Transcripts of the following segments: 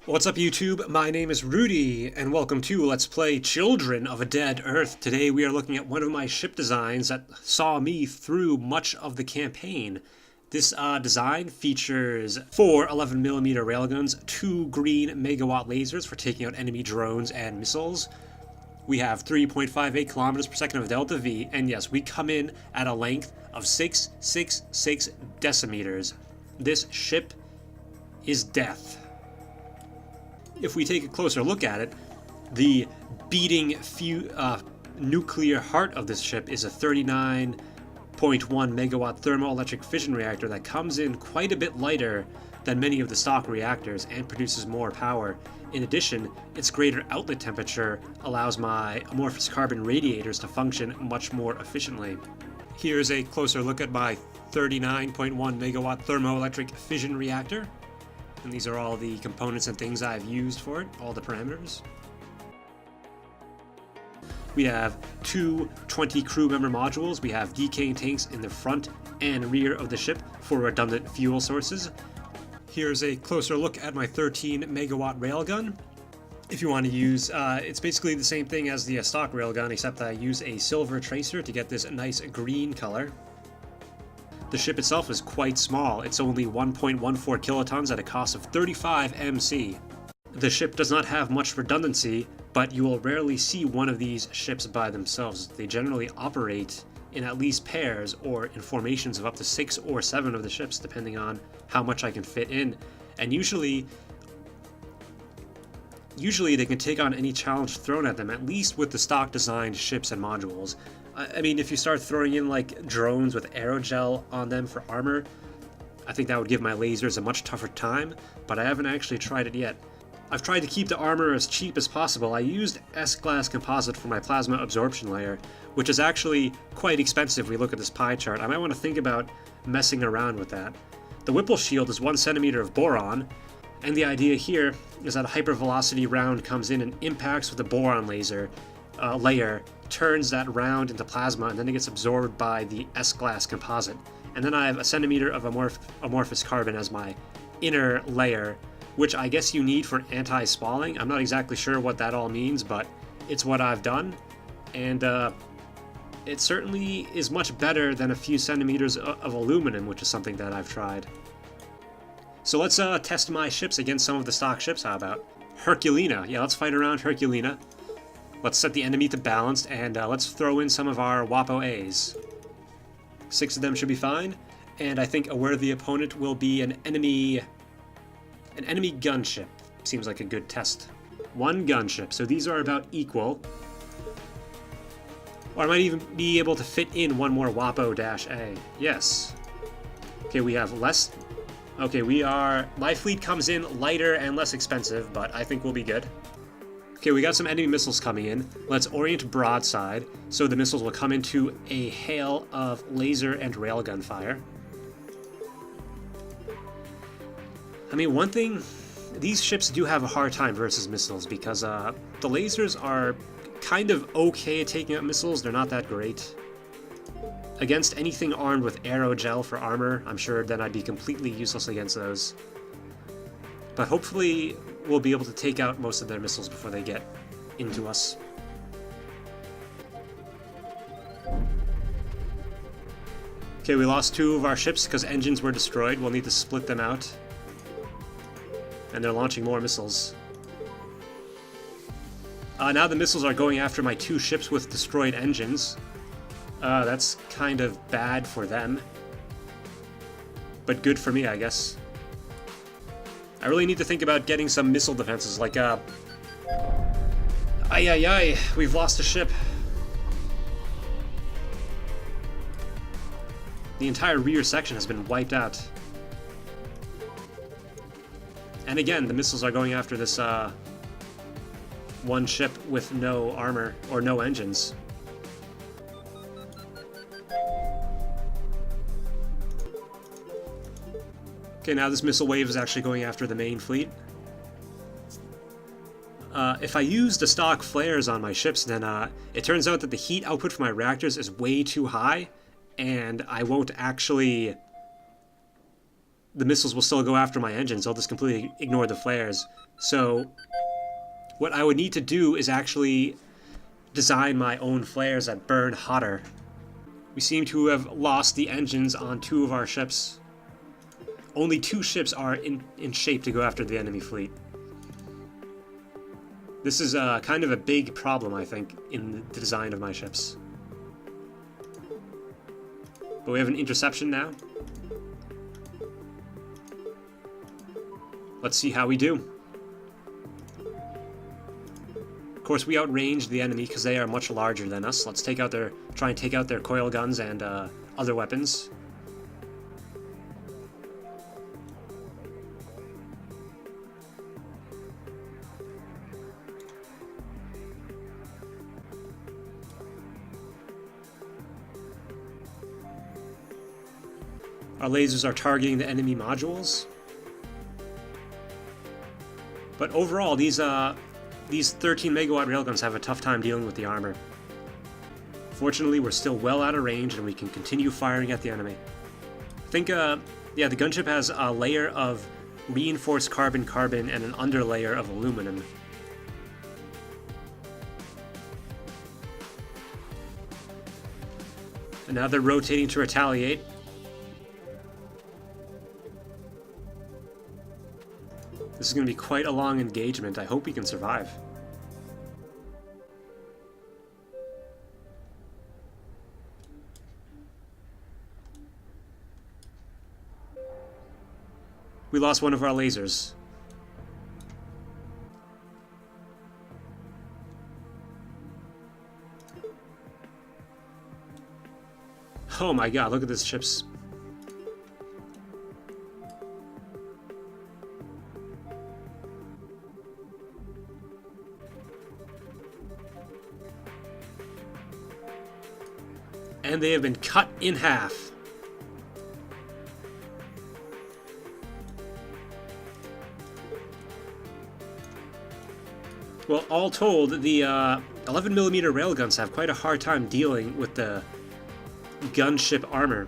What's up YouTube? My name is Rudy and welcome to Let's Play Children of a Dead Earth. Today we are looking at one of my ship designs that saw me through much of the campaign. This design features 4 11mm railguns, 2 green megawatt lasers for taking out enemy drones and missiles. We have 3.58 kilometers per second of delta V, and yes, we come in at a length of 666 decimeters. This ship is death. If we take a closer look at it, the beating nuclear heart of this ship is a 39.1 megawatt thermoelectric fission reactor that comes in quite a bit lighter than many of the stock reactors and produces more power. In addition, its greater outlet temperature allows my amorphous carbon radiators to function much more efficiently. Here's a closer look at my 39.1 megawatt thermoelectric fission reactor. And these are all the components and things I've used for it, all the parameters. We have two 20 crew member modules. We have decaying tanks in the front and rear of the ship for redundant fuel sources. Here's a closer look at my 13 megawatt railgun. If you want to use, it's basically the same thing as the stock railgun, except I use a silver tracer to get this nice green color. The ship itself is quite small. It's only 1.14 kilotons at a cost of 35 MC. The ship does not have much redundancy, but you will rarely see one of these ships by themselves. They generally operate in at least pairs or in formations of up to 6 or 7 of the ships, depending on how much I can fit in. And usually they can take on any challenge thrown at them, at least with the stock designed ships and modules. I mean, if you start throwing in like drones with aerogel on them for armor, I think that would give my lasers a much tougher time, but I haven't actually tried it yet. I've tried to keep the armor as cheap as possible. I used S-glass composite for my plasma absorption layer, which is actually quite expensive if we look at this pie chart. I might want to think about messing around with that. The Whipple shield is 1 centimeter of boron, and the idea here is that a hypervelocity round comes in and impacts with the boron laser layer, turns that round into plasma, and then it gets absorbed by the S-glass composite. And then I have a centimeter of amorphous carbon as my inner layer, which I guess you need for anti-spalling. I'm not exactly sure what that all means, but it's what I've done, and it certainly is much better than a few centimeters of aluminum, which is something that I've tried. So let's test my ships against some of the stock ships. How about Herculina? Yeah, let's fight around Herculina. Let's set the enemy to balanced, and let's throw in some of our WAPO A's. 6 of them should be fine, and I think a worthy opponent will be an enemy gunship. Seems like a good test. 1 gunship, so these are about equal. Or I might even be able to fit in 1 more WAPO-A. Yes. Okay, we have less. Okay, my fleet comes in lighter and less expensive, but I think we'll be good. Okay, we got some enemy missiles coming in. Let's orient broadside, so the missiles will come into a hail of laser and railgun fire. I mean, one thing, these ships do have a hard time versus missiles, because the lasers are kind of okay at taking out missiles. They're not that great. Against anything armed with aerogel for armor, I'm sure then I'd be completely useless against those. But hopefully we'll be able to take out most of their missiles before they get into us. Okay, we lost 2 of our ships because engines were destroyed. We'll need to split them out. And they're launching more missiles. Now the missiles are going after my 2 ships with destroyed engines. That's kind of bad for them. But good for me, I guess. I really need to think about getting some missile defenses, like, we've lost a ship. The entire rear section has been wiped out. And again, the missiles are going after this, 1 ship with no armor, or no engines. Okay, now this missile wave is actually going after the main fleet. If I use the stock flares on my ships, then it turns out that the heat output for my reactors is way too high, and I won't actually the missiles will still go after my engines. They'll just completely ignore the flares. So what I would need to do is actually design my own flares that burn hotter. We seem to have lost the engines on 2 of our ships. Only 2 ships are in shape to go after the enemy fleet. This is kind of a big problem, I think, in the design of my ships. But we have an interception now. Let's see how we do. Of course, we outranged the enemy because they are much larger than us. Let's try and take out their coil guns and other weapons. Our lasers are targeting the enemy modules. But overall, these 13 megawatt railguns have a tough time dealing with the armor. Fortunately, we're still well out of range and we can continue firing at the enemy. I think, yeah, the gunship has a layer of reinforced carbon-carbon and an underlayer of aluminum. And now they're rotating to retaliate. This is going to be quite a long engagement. I hope we can survive. We lost one of our lasers. Oh my god, look at this ship's... And they have been cut in half. Well, all told, the 11mm railguns have quite a hard time dealing with the gunship armor.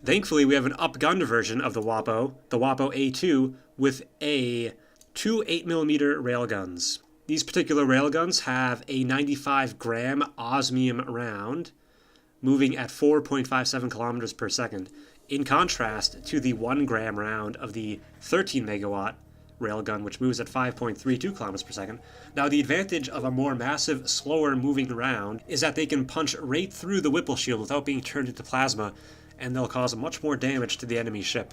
Thankfully, we have an upgunned version of the WAPO A2, with two 8mm railguns. These particular railguns have a 95-gram osmium round, moving at 4.57 kilometers per second, in contrast to the 1-gram round of the 13-megawatt railgun, which moves at 5.32 kilometers per second. Now, the advantage of a more massive, slower-moving round is that they can punch right through the Whipple shield without being turned into plasma, and they'll cause much more damage to the enemy ship.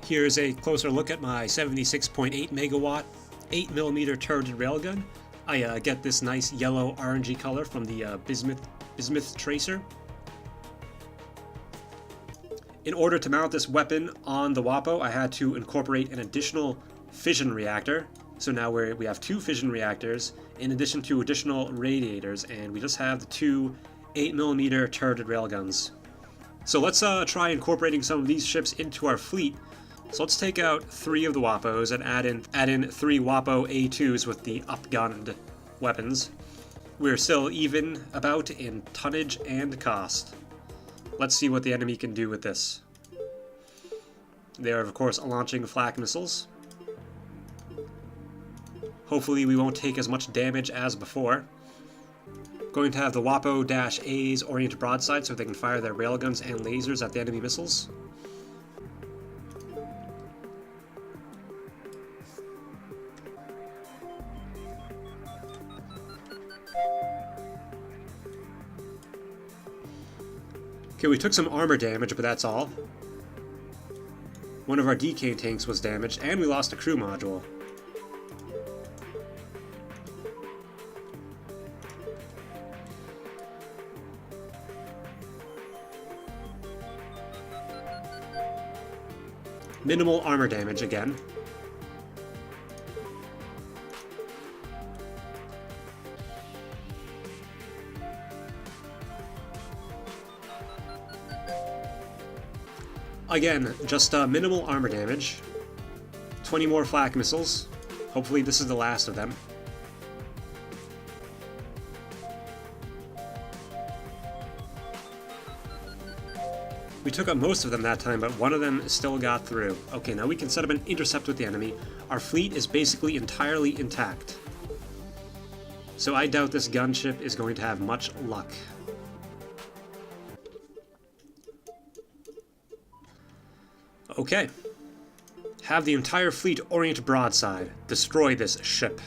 Here's a closer look at my 76.8 megawatt 8mm turreted railgun. I get this nice yellow orangey color from the bismuth tracer. In order to mount this weapon on the WAPO, I had to incorporate an additional fission reactor. So now we have 2 fission reactors in addition to additional radiators, and we just have the 2 8mm turreted railguns. So let's try incorporating some of these ships into our fleet. So let's take out 3 of the WAPOs and add in 3 WAPO A2s with the upgunned weapons. We're still even about in tonnage and cost. Let's see what the enemy can do with this. They are, of course, launching flak missiles. Hopefully we won't take as much damage as before. Going to have the WAPO-A's oriented broadside so they can fire their railguns and lasers at the enemy missiles. Okay, we took some armor damage, but that's all. One of our decane tanks was damaged, and we lost a crew module. Minimal armor damage again. Again, just minimal armor damage. 20 more flak missiles. Hopefully this is the last of them. We took out most of them that time, but one of them still got through. Okay, now we can set up an intercept with the enemy. Our fleet is basically entirely intact. So I doubt this gunship is going to have much luck. Okay. Have the entire fleet orient broadside. Destroy this ship.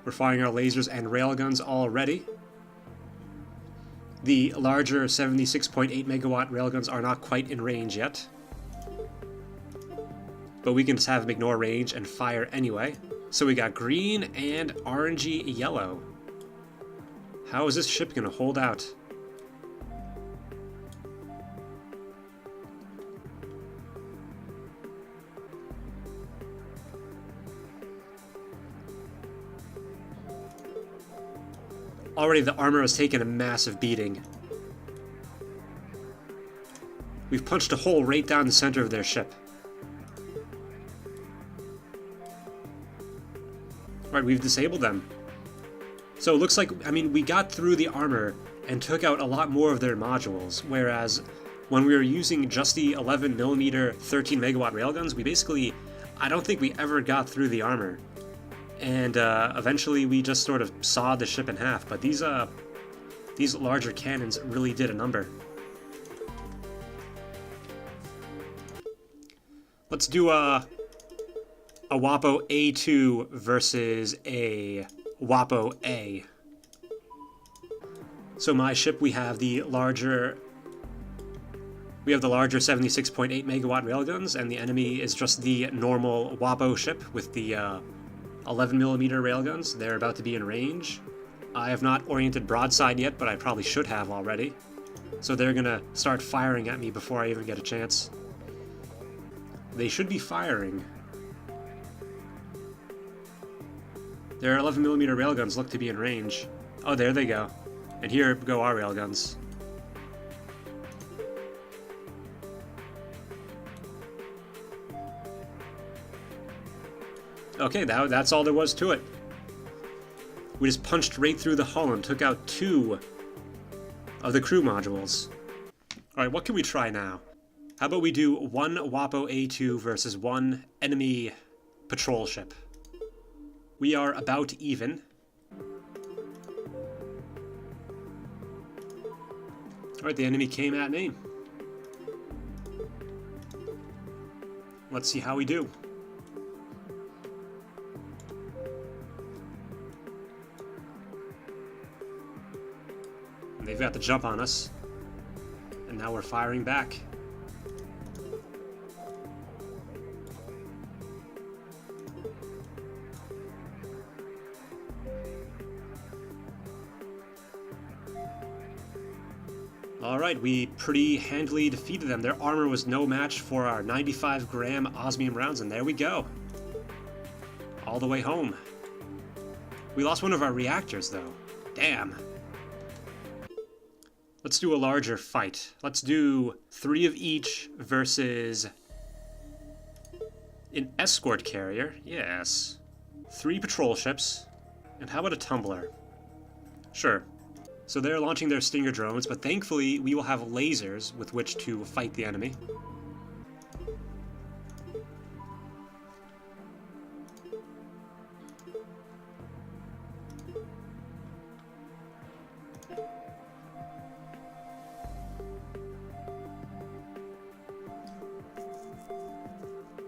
We're firing our lasers and railguns already. The larger 76.8 megawatt railguns are not quite in range yet. But we can just have them ignore range and fire anyway. So we got green and orangey yellow. How is this ship going to hold out? Already the armor has taken a massive beating. We've punched a hole right down the center of their ship. Right, we've disabled them. So it looks like, I mean, we got through the armor and took out a lot more of their modules, whereas when we were using just the 11mm 13 megawatt railguns, we basically, I don't think we ever got through the armor. And eventually we just sort of sawed the ship in half, but these larger cannons really did a number. Let's do a WAPO A2 versus a WAPO A. So my ship, we have the larger 76.8 megawatt railguns, and the enemy is just the normal WAPO ship with the 11mm railguns. They're about to be in range. I have not oriented broadside yet, but I probably should have already. So they're gonna start firing at me before I even get a chance. They should be firing. Their 11mm railguns look to be in range. Oh, there they go. And here go our railguns. Okay, that's all there was to it. We just punched right through the hull and took out 2 of the crew modules. Alright, what can we try now? How about we do 1 WAPO A2 versus 1 enemy patrol ship? We are about even. Alright, the enemy came at me. Let's see how we do. They've got the jump on us, and now we're firing back. Alright, we pretty handily defeated them. Their armor was no match for our 95-gram osmium rounds, and there we go. All the way home. We lost one of our reactors, though. Damn. Let's do a larger fight. Let's do 3 of each versus an escort carrier. Yes. 3 patrol ships. And how about a tumbler? Sure. So they're launching their Stinger drones, but thankfully we will have lasers with which to fight the enemy.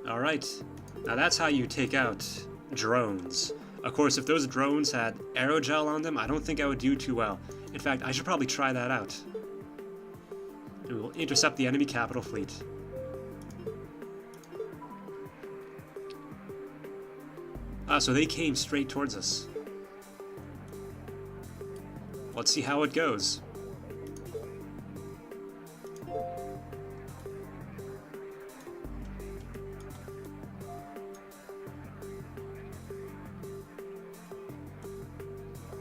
Alright, now that's how you take out drones. Of course, if those drones had aerogel on them, I don't think I would do too well. In fact, I should probably try that out. And we will intercept the enemy capital fleet. Ah, so they came straight towards us. Let's see how it goes.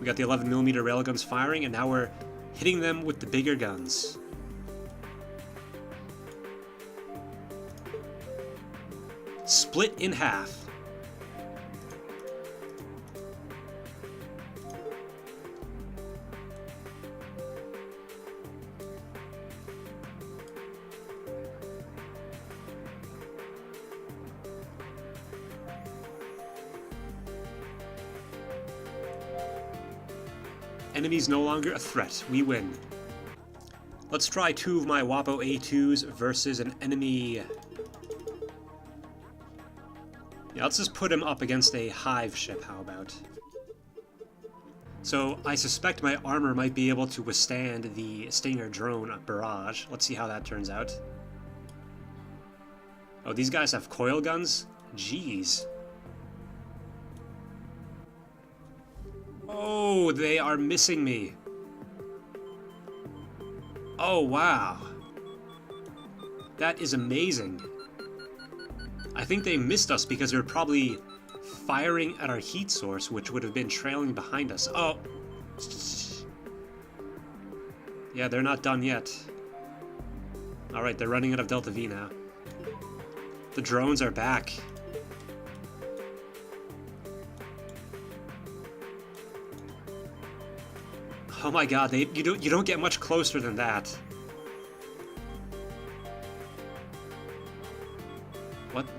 We got the 11mm railguns firing, and now we're hitting them with the bigger guns. Split in half. Enemies no longer a threat. We win. Let's try 2 of my Wapo A2s versus an enemy. Yeah, let's just put him up against a hive ship, how about? So, I suspect my armor might be able to withstand the Stinger drone barrage. Let's see how that turns out. Oh, these guys have coil guns? Jeez. Oh, they are missing me. Oh, wow. That is amazing. I think they missed us because they were probably firing at our heat source, which would have been trailing behind us. Oh. Yeah, they're not done yet. Alright, they're running out of Delta V now. The drones are back. Oh my god, you don't get much closer than that.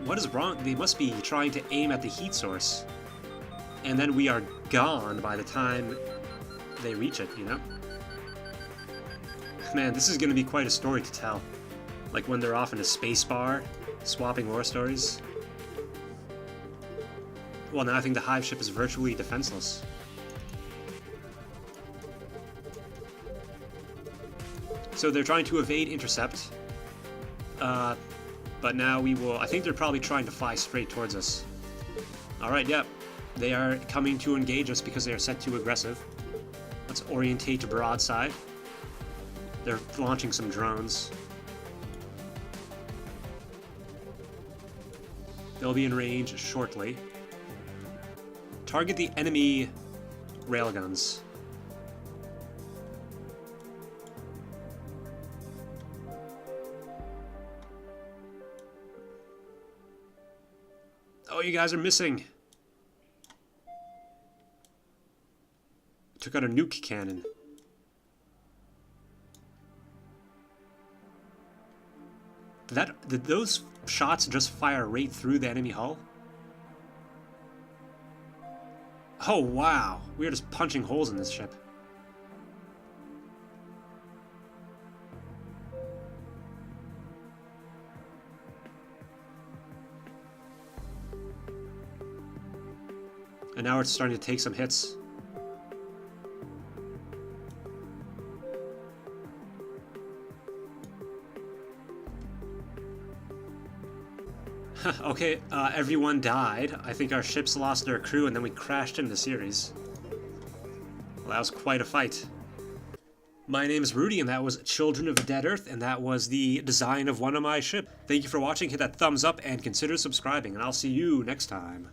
What is wrong? They must be trying to aim at the heat source. And then we are gone by the time they reach it, you know? Man, this is gonna be quite a story to tell. Like when they're off in a space bar, swapping war stories. Well, now I think the hive ship is virtually defenseless. So they're trying to evade intercept. But now we will... I think they're probably trying to fly straight towards us. Alright, yep. They are coming to engage us because they are set to aggressive. Let's orientate to broadside. They're launching some drones. They'll be in range shortly. Target the enemy railguns. Oh, you guys are missing. Took out a nuke cannon. Did those shots just fire right through the enemy hull? Oh, wow. We are just punching holes in this ship. And now it's starting to take some hits. Okay, everyone died. I think our ships lost their crew and then we crashed into the series. Well, that was quite a fight. My name is Rudy and that was Children of Dead Earth and that was the design of one of my ships. Thank you for watching, hit that thumbs up and consider subscribing and I'll see you next time.